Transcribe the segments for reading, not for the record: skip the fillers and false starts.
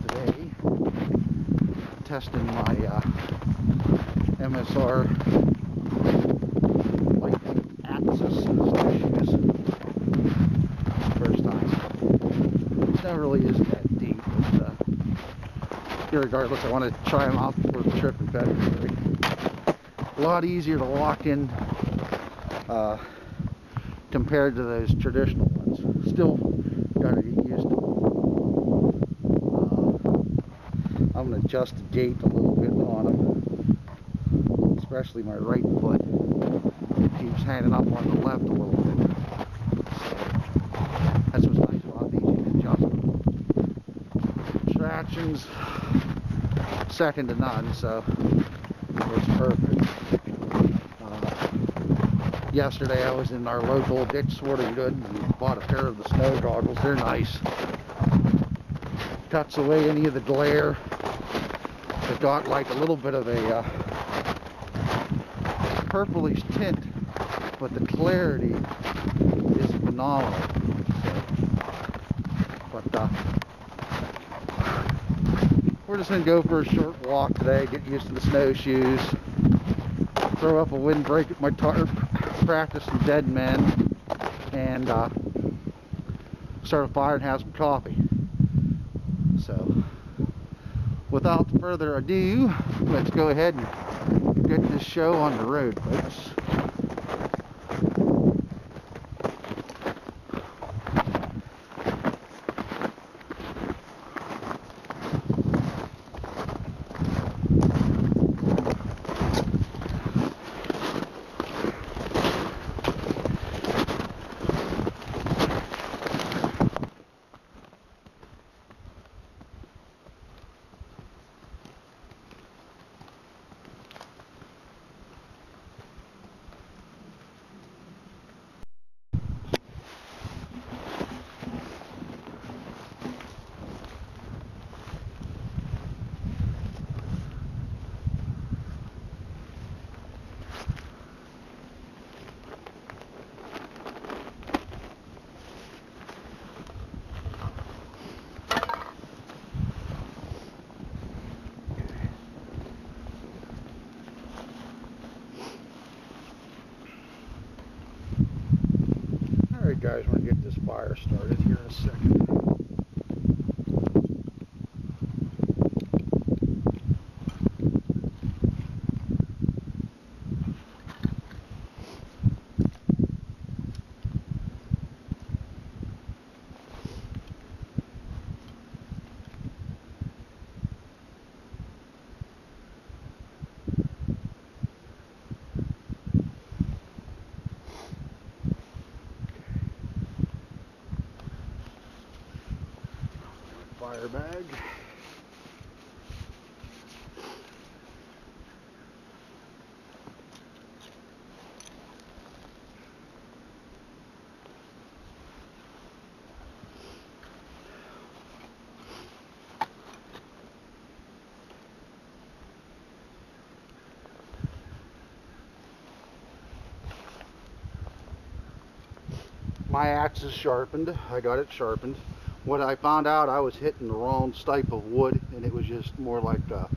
today, testing my MSR Lightning Axis snowshoes. First time. It never really is that deep, but irregardless, I want to try them out before the trip in February. A lot easier to lock in compared to those traditional ones. Still got to get used to them. I'm going to adjust the gait a little bit on them, especially my right foot. It keeps hanging up on the left a little bit. So that's what's nice about these, you can adjust them. Traction's second to none, so it's perfect. Yesterday I was in our local Dick's Sporting Goods and bought a pair of the snow goggles. They're nice. Cuts away any of the glare. They've got like a little bit of a purplish tint, but the clarity is phenomenal. But we're just going to go for a short walk today, get used to the snowshoes, throw up a windbreak at my tarp, practice some dead men, and start a fire and have some coffee. So without further ado, let's go ahead and get this show on the road, folks. Alright guys, we're going to get this fire started here in a second. Fire bag. My axe is sharpened. I got it sharpened. What I found out, I was hitting the wrong type of wood, and it was just more like a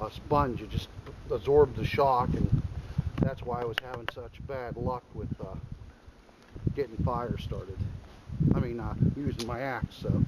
sponge. It just absorbed the shock, and that's why I was having such bad luck with getting fire started. I mean, using my axe. So.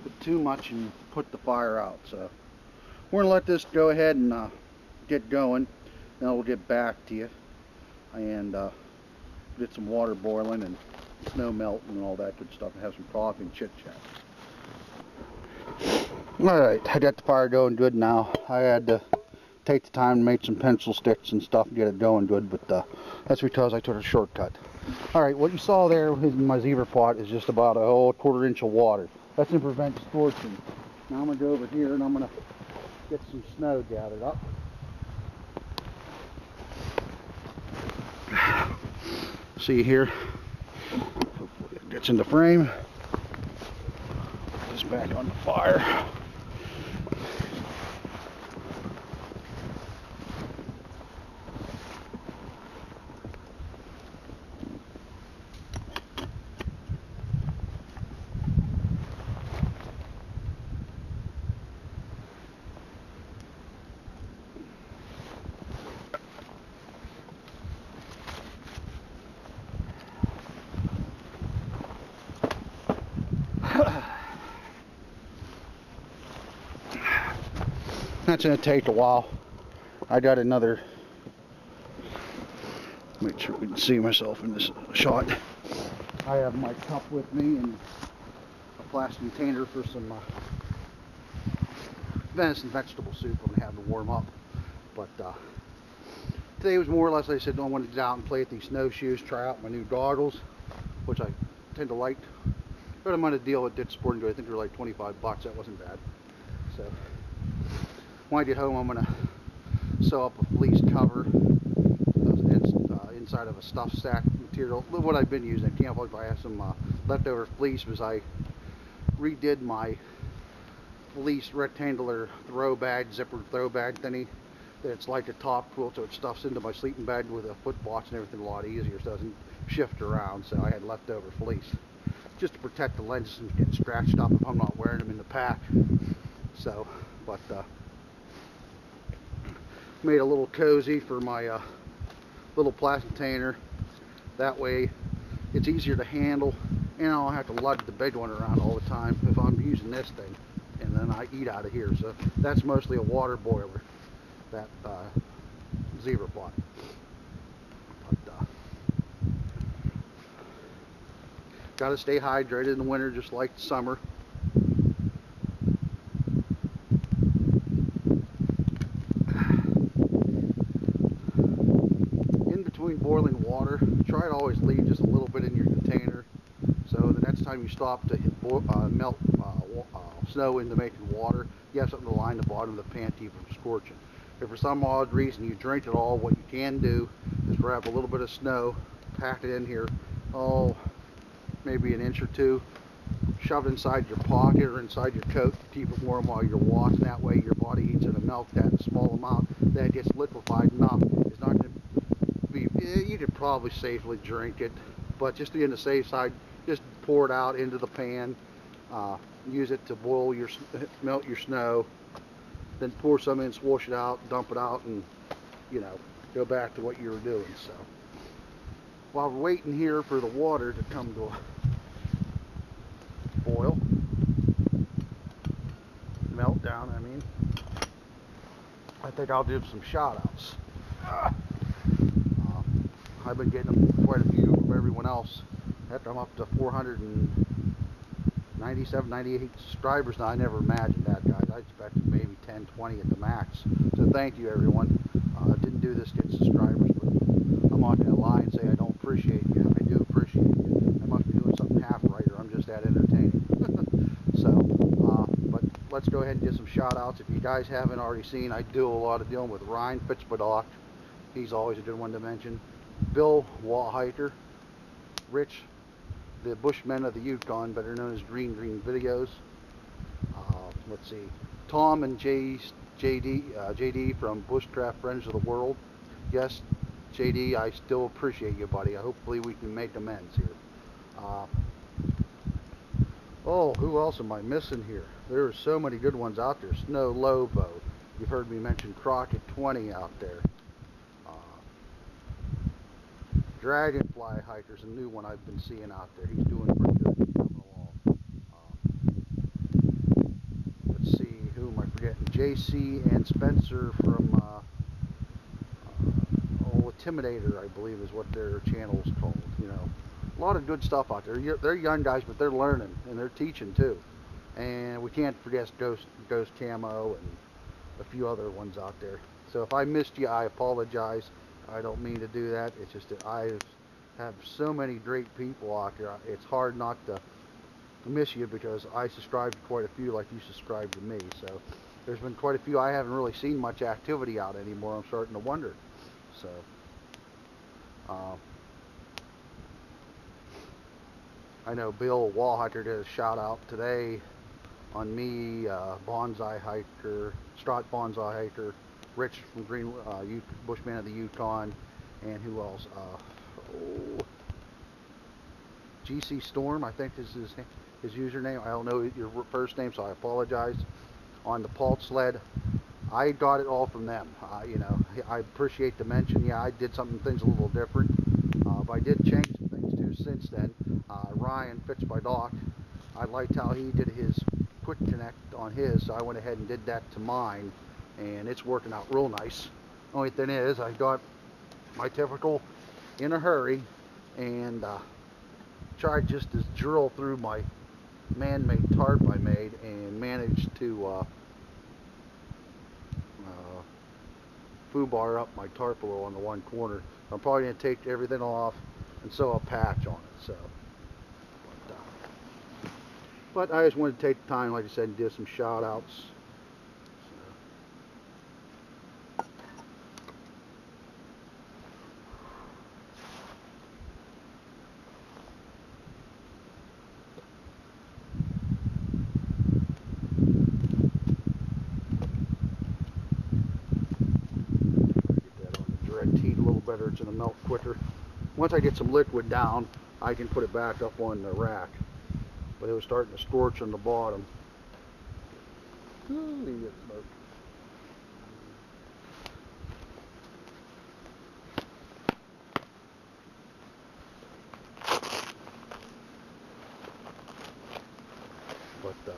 put too much and put the fire out. So we're gonna let this go ahead and get going. Then we'll get back to you and get some water boiling and snow melting and all that good stuff, and have some coffee and chit chat. Alright, I got the fire going good now. I had to take the time to make some pencil sticks and stuff and get it going good, but that's because I took a shortcut. Alright, what you saw there in my zebra pot is just about a whole quarter inch of water. That's to prevent scorching. Now I'm going to go over here and I'm going to get some snow gathered up. See here, hopefully it gets in the frame. Put this back on the fire. That's going to take a while. I got another, make sure we can see myself in this shot. I have my cup with me and a plastic container for some venison vegetable soup I'm going to have to warm up. But today was more or less, like I said, I wanted to get out and play with these snowshoes, try out my new goggles, which I tend to like. But I'm going to deal with Ditch Sporting Goods. I think they're like 25 bucks. That wasn't bad. So when I get home, I'm going to sew up a fleece cover inside of a stuff sack material. What I've been using. I can't believe I have some leftover fleece because I redid my fleece rectangular throw bag, zippered throw bag thingy. It's like a top quilt, so it stuffs into my sleeping bag with a foot box and everything a lot easier, so it doesn't shift around. So I had leftover fleece just to protect the lenses from getting scratched up if I'm not wearing them in the pack. So, but made a little cozy for my little plastic container. That way it's easier to handle, and I don't have to lug the big one around all the time if I'm using this thing, and then I eat out of here. So that's mostly a water boiler, that zebra pot. But gotta stay hydrated in the winter just like the summer. Boiling water, try to always leave just a little bit in your container, so the next time you stop to melt snow into making water, you have something to line the bottom of the pan to keep from scorching. If for some odd reason you drink it all, what you can do is grab a little bit of snow, pack it in here, maybe an inch or two, shove it inside your pocket or inside your coat to keep it warm while you're walking. That way your body heat's going to melt that small amount that gets liquefied enough. It's not going to be, you could probably safely drink it, but just to be on the safe side, just pour it out into the pan, use it to boil your, melt your snow, then pour some in, swash it out, dump it out, and go back to what you were doing. So while we're waiting here for the water to come to a boil, melt down, I think I'll do some shout outs. I've been getting them quite a few from everyone else. After I'm up to 497, 98 subscribers now. I never imagined that, guys. I expected maybe 10, 20 at the max. So thank you, everyone. Didn't do this to get subscribers, but I'm not going to lie and say I don't appreciate you. I do appreciate you. I must be doing something half right, or I'm just that entertaining. So, but let's go ahead and get some shout outs. If you guys haven't already seen, I do a lot of dealing with Ryan FixedByDoc. He's always a good one to mention. Bill, wawhiker. Rich, the Bushman of the Yukon, better known as Green Videos. Let's see, Tom and JD from Bushcraft Friends of the World. Yes, JD, I still appreciate you, buddy. Hopefully we can make amends here. Oh, who else am I missing here? There are so many good ones out there. Snow Lobo. You've heard me mention Crockett 20 out there. Dragonflyhiker's a new one I've been seeing out there. He's doing pretty good. He's coming along. JC and Spencer from Intimidator, I believe is what their channel is called. You know, a lot of good stuff out there. They're young guys, but they're learning and they're teaching too. And we can't forget Ghostkamo and a few other ones out there. So if I missed you, I apologize. I don't mean to do that. It's just that I have so many great people out there. It's hard not to miss you because I subscribe to quite a few like you subscribe to me. So there's been quite a few. I haven't really seen much activity out anymore. I'm starting to wonder. So I know Bill Wawhiker did a shout out today on me, Bonsai Hiker, Strut Bonsai Hiker, Rich from Bushman of the Yukon, and who else? GC Storm, I think is his username. I don't know your first name, so I apologize. On the Palt sled, I got it all from them. You know, I appreciate the mention. Yeah, I did things a little different, but I did change some things too since then. Ryan FixedByDoc, I liked how he did his quick connect on his, so I went ahead and did that to mine, and it's working out real nice. Only thing is, I got my typical in a hurry and tried just to drill through my man-made tarp I made and managed to foobar up my tarp a little on the one corner. I'm probably going to take everything off and sew a patch on it. So, but I just wanted to take the time, like I said, and do some shout outs. Better, it's going to melt quicker. Once I get some liquid down, I can put it back up on the rack. But it was starting to scorch on the bottom. Ooh, you get smoke. But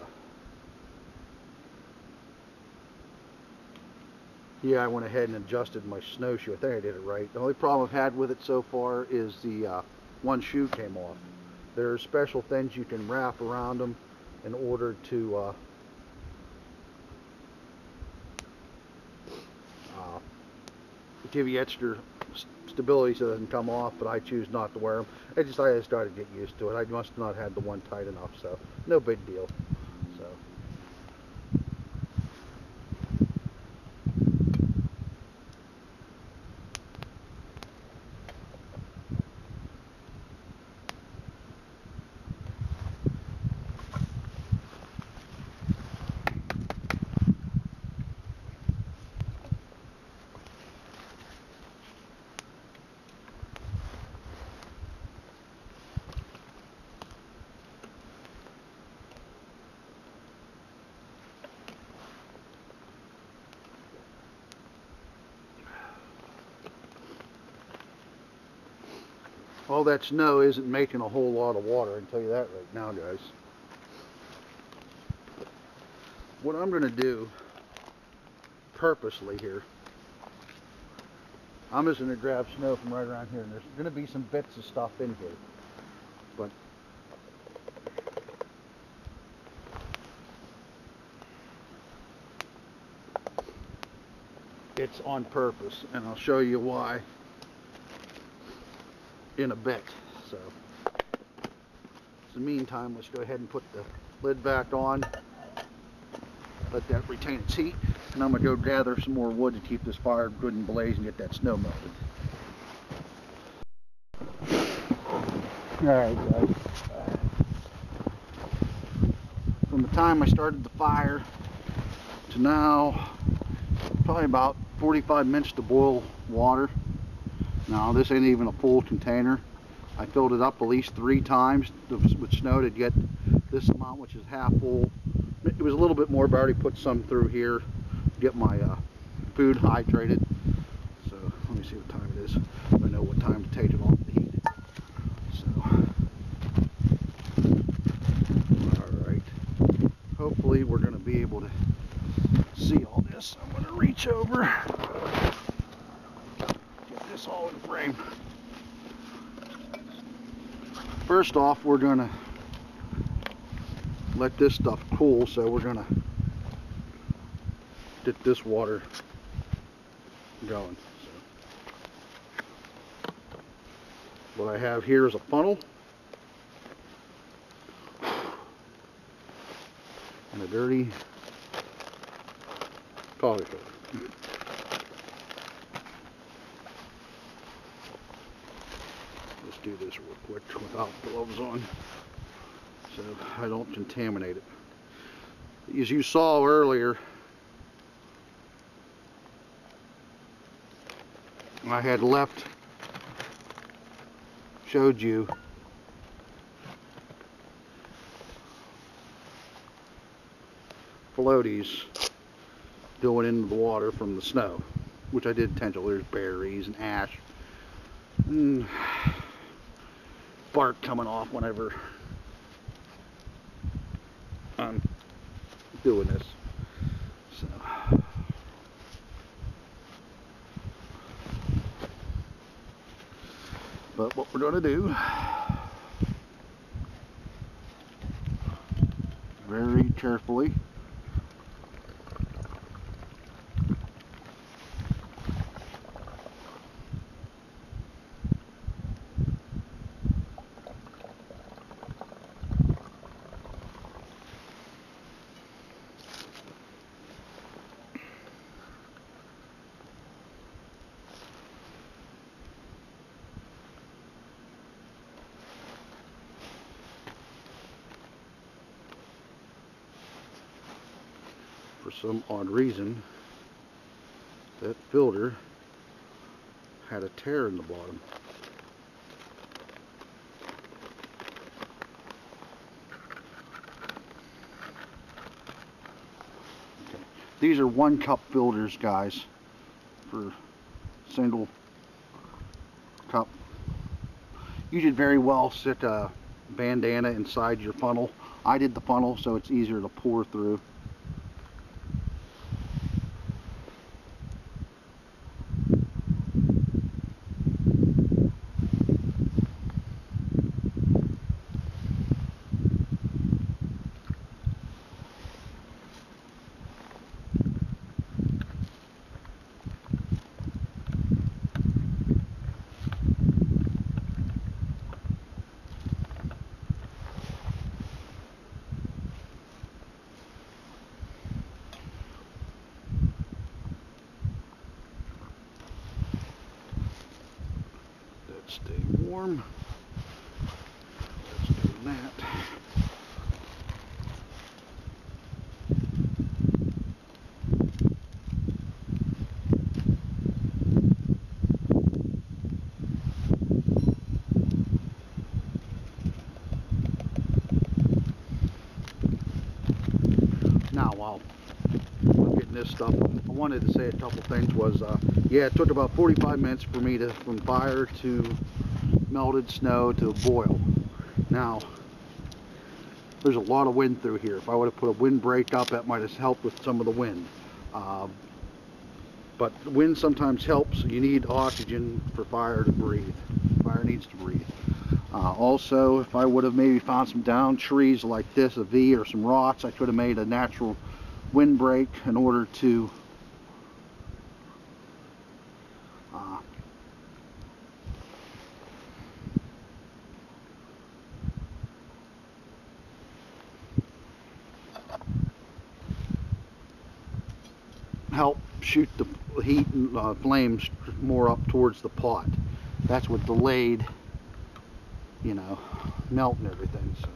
yeah, I went ahead and adjusted my snowshoe. I think I did it right. The only problem I've had with it so far is the one shoe came off. There are special things you can wrap around them in order to give you extra stability so it doesn't come off, but I choose not to wear them. I just started to get used to it. I must have not had the one tight enough, so no big deal. So. All that snow isn't making a whole lot of water, I can tell you that right now, guys. What I'm going to do purposely here, I'm just going to grab snow from right around here, and there's going to be some bits of stuff in here, but it's on purpose, and I'll show you why in a bit. So in the meantime, let's go ahead and put the lid back on, let that retain its heat, and I'm going to go gather some more wood to keep this fire good and blaze and get that snow melted. Alright guys, from the time I started the fire to now, probably about 45 minutes to boil water. Now this ain't even a full container. I filled it up at least 3 times with snow to get this amount, which is half full. It was a little bit more, but I already put some through here to get my food hydrated. So let me see what time it is. I know what time to take it off the heat. So, alright. Hopefully we're going to be able to see all this. I'm going to reach over, get this all in frame. First off, we're going to let this stuff cool, so we're going to get this water going. So, what I have here is a funnel and a dirty coffee filter. Let's do this real quick without gloves on so I don't contaminate it. As you saw earlier, I had showed you floaties going into the water from the snow, which I did intentionally. There's berries and ash and bark coming off whenever I'm doing this. So but what we're going to do, very carefully, for some odd reason, that filter had a tear in the bottom. Okay. These are 1 cup filters, guys, for single cup. You did very well sit a bandana inside your funnel. I did the funnel so it's easier to pour through. Stay warm. Let's do that. Now, while I'm getting this stuff, I wanted to say a couple things. Yeah, it took about 45 minutes for me from fire to melted snow to boil. Now, there's a lot of wind through here. If I would have put a windbreak up, that might have helped with some of the wind. But the wind sometimes helps. You need oxygen for fire to breathe. Fire needs to breathe. Also, if I would have maybe found some down trees like this, a V, or some rocks, I could have made a natural windbreak in order to help shoot the heat and flames more up towards the pot. That's what delayed, you know, melt and everything. So.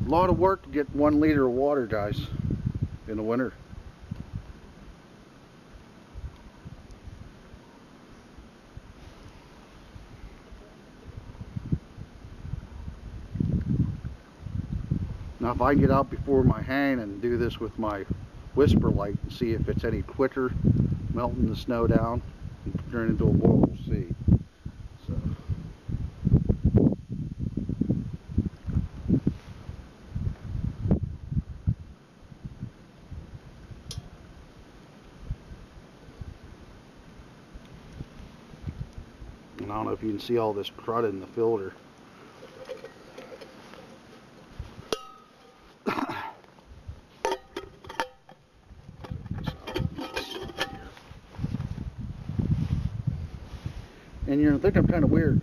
A lot of work to get 1 liter of water, guys, in the winter. Now if I can get out before my hang and do this with my whisper light and see if it's any quicker melting the snow down and turn into a boil, we'll see. So. And I don't know if you can see all this crud in the filter. And you're gonna think I'm kind of weird.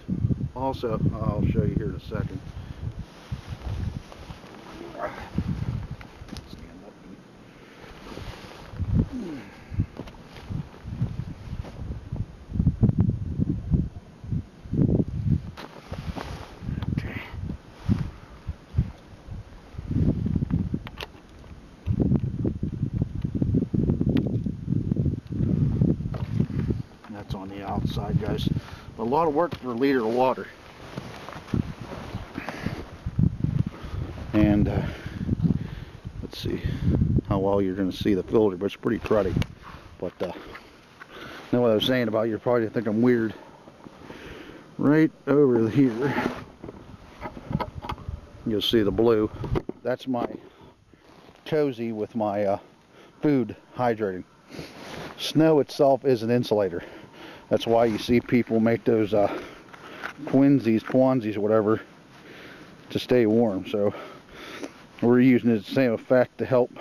Also, I'll show you here in a second. Stand up. Okay. That's on the outside, guys. A lot of work for a liter of water. And let's see how well you're going to see the filter, but it's pretty cruddy. But you know what I was saying about, you're probably going to think I'm weird. Right over here, you'll see the blue. That's my cozy with my food hydrating. Snow itself is an insulator. That's why you see people make those quinsies, or whatever, to stay warm. So we're using the same effect to help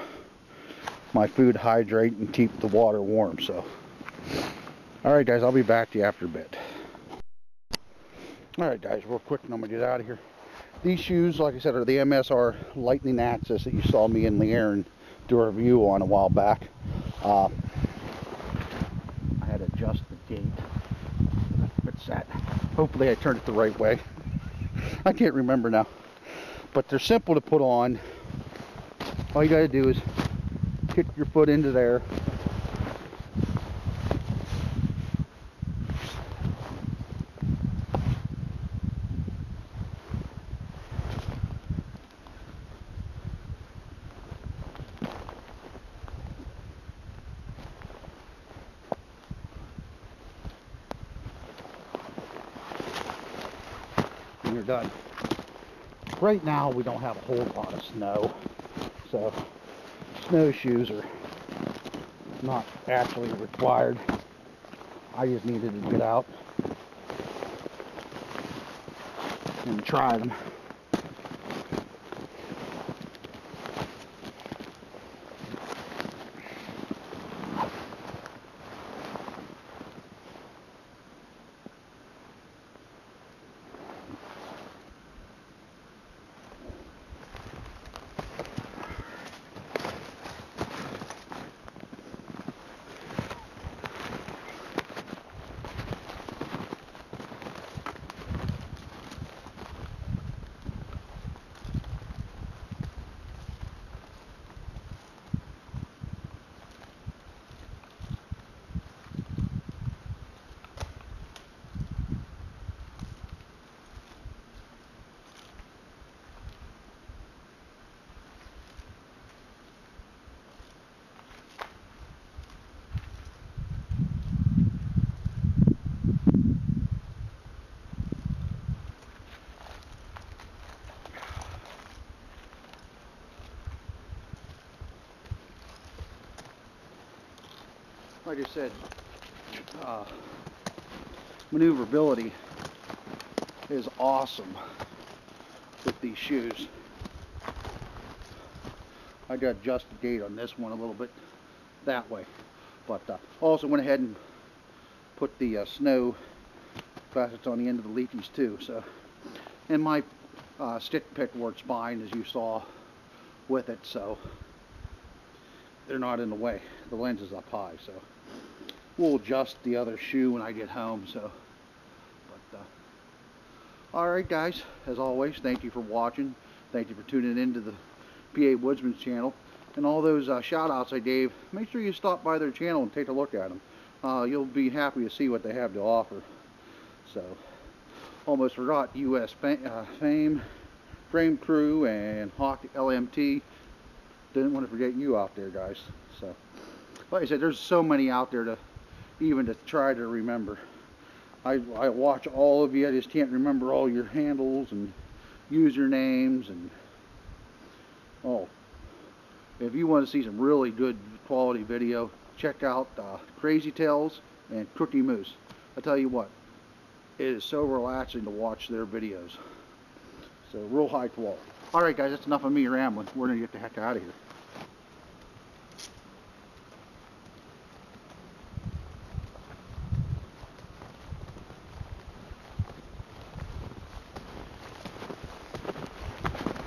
my food hydrate and keep the water warm. So, all right, guys, I'll be back to you after a bit. All right, guys, real quick, and I'm gonna get out of here. These shoes, like I said, are the MSR Lightning Axis that you saw me and Leanne do a review on a while back. I had to adjust the gate. It's that. Hopefully I turned it the right way. I can't remember now. But they're simple to put on. All you gotta do is kick your foot into there. And you're done. Right now we don't have a whole lot of snow, so snowshoes are not actually required. I just needed to get out and try them. Like I said, maneuverability is awesome with these shoes. I got to adjust the gate on this one a little bit that way, but also went ahead and put the snow facets on the end of the leafies too. So, and my stick pick works fine, as you saw with it, so they're not in the way. The lens is up high, so we'll adjust the other shoe when I get home. So, but all right, guys, as always, thank you for watching. Thank you for tuning into the Pawoodsman channel. And all those shout-outs I gave, make sure you stop by their channel and take a look at them. You'll be happy to see what they have to offer. So, almost forgot US Fame, Frame Crew, and HawkLMT. Didn't want to forget you out there, guys. So, like I said, there's so many out there to try to remember. I watch all of you. I just can't remember all your handles and usernames and if you want to see some really good quality video, check out CrazyTailez and Kookiemoose. I tell you what, it is so relaxing to watch their videos. So real high quality. Alright guys, that's enough of me rambling. We're going to get the heck out of here.